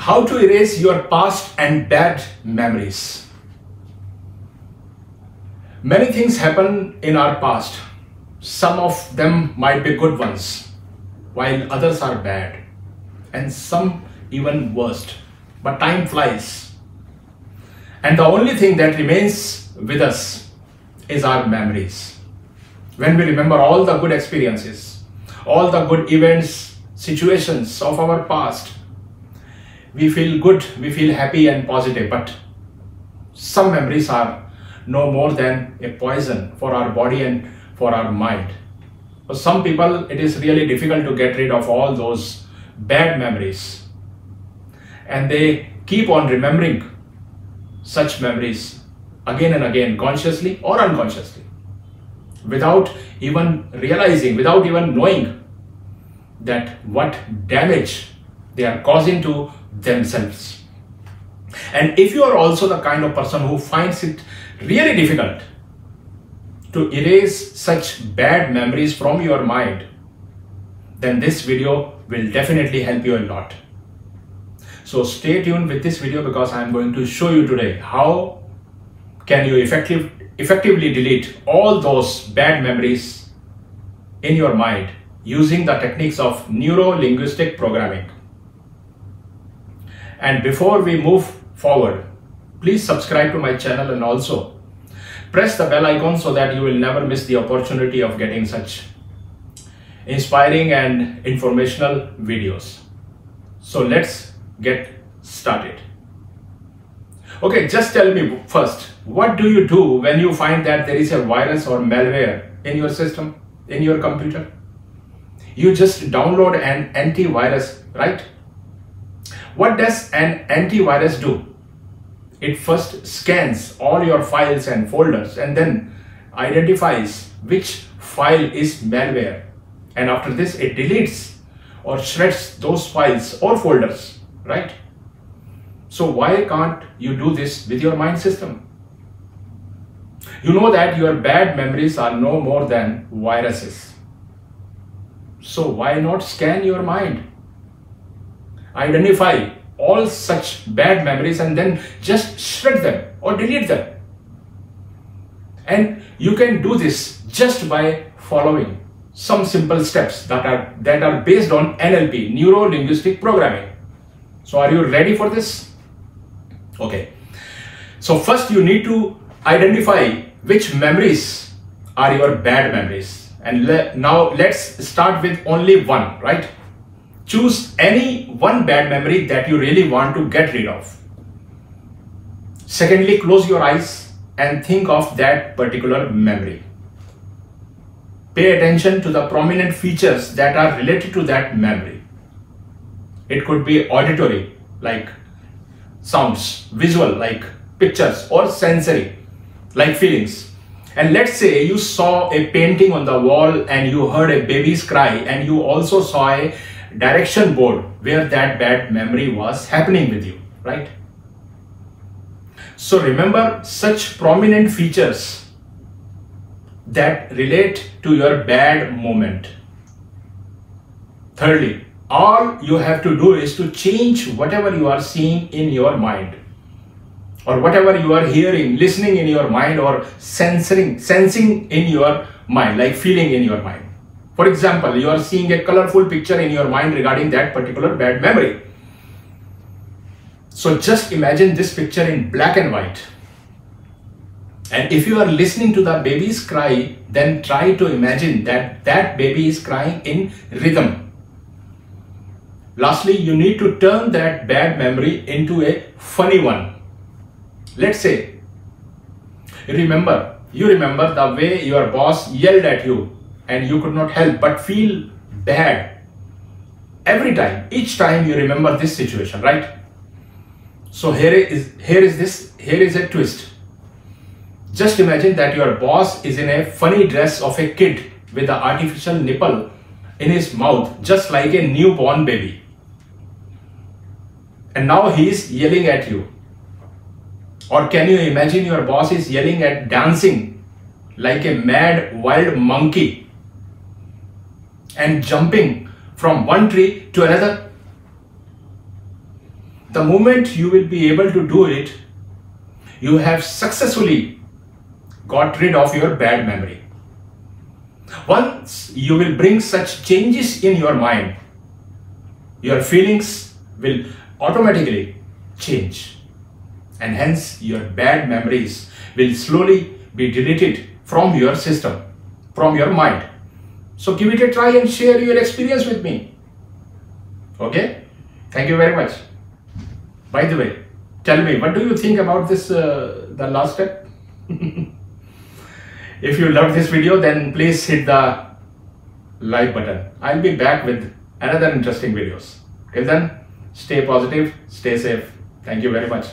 How to erase your past and bad memories. Many things happen in our past. Some of them might be good ones, while others are bad, and some even worst. But time flies, and the only thing that remains with us is our memories. When we remember all the good experiences, all the good events, situations of our past, we feel good, we feel happy and positive, but some memories are no more than a poison for our body and for our mind. For some people, it is really difficult to get rid of all those bad memories, and they keep on remembering such memories again and again, consciously or unconsciously, without even realizing, without even knowing that what damage they are causing to themselves. And if you are also the kind of person who finds it really difficult to erase such bad memories from your mind, then this video will definitely help you a lot. So stay tuned with this video, because I am going to show you today how can you effectively delete all those bad memories in your mind using the techniques of neuro-linguistic programming. And before we move forward, please subscribe to my channel and also press the bell icon so that you will never miss the opportunity of getting such inspiring and informational videos. So let's get started. Okay, just tell me first, what do you do when you find that there is a virus or malware in your system, in your computer? You just download an antivirus, right? What does an antivirus do? It first scans all your files and folders and then identifies which file is malware. And after this, it deletes or shreds those files or folders, right? So why can't you do this with your mind system? You know that your bad memories are no more than viruses. So why not scan your mind? Identify all such bad memories and then just shred them or delete them. And you can do this just by following some simple steps that are based on NLP, neuro-linguistic programming. So are you ready for this? Okay. So first you need to identify which memories are your bad memories. And now let's start with only one, right? Choose any one bad memory that you really want to get rid of. Secondly, close your eyes and think of that particular memory. Pay attention to the prominent features that are related to that memory. It could be auditory, like sounds, visual, like pictures, or sensory, like feelings. And let's say you saw a painting on the wall and you heard a baby's cry, and you also saw a direction board where that bad memory was happening with you, right? So remember such prominent features that relate to your bad moment. Thirdly, all you have to do is to change whatever you are seeing in your mind, or whatever you are hearing, listening in your mind, or sensing in your mind, like feeling in your mind. For example, you are seeing a colorful picture in your mind regarding that particular bad memory. So just imagine this picture in black and white. And if you are listening to the baby's cry, then try to imagine that that baby is crying in rhythm. Lastly, you need to turn that bad memory into a funny one. Let's say you remember the way your boss yelled at you and you could not help but feel bad each time you remember this situation, right? So here is a twist. Just imagine that your boss is in a funny dress of a kid with an artificial nipple in his mouth, just like a newborn baby. And now he is yelling at you. Or can you imagine your boss is yelling at dancing like a mad wild monkey and jumping from one tree to another? The moment you will be able to do it, you have successfully got rid of your bad memory. Once you will bring such changes in your mind, your feelings will automatically change, and hence your bad memories will slowly be deleted from your system, from your mind. So give it a try and share your experience with me. Okay? Thank you very much. By the way, tell me, what do you think about this, the last step? If you loved this video, then please hit the like button. I'll be back with another interesting videos. Till then, stay positive, stay safe. Thank you very much.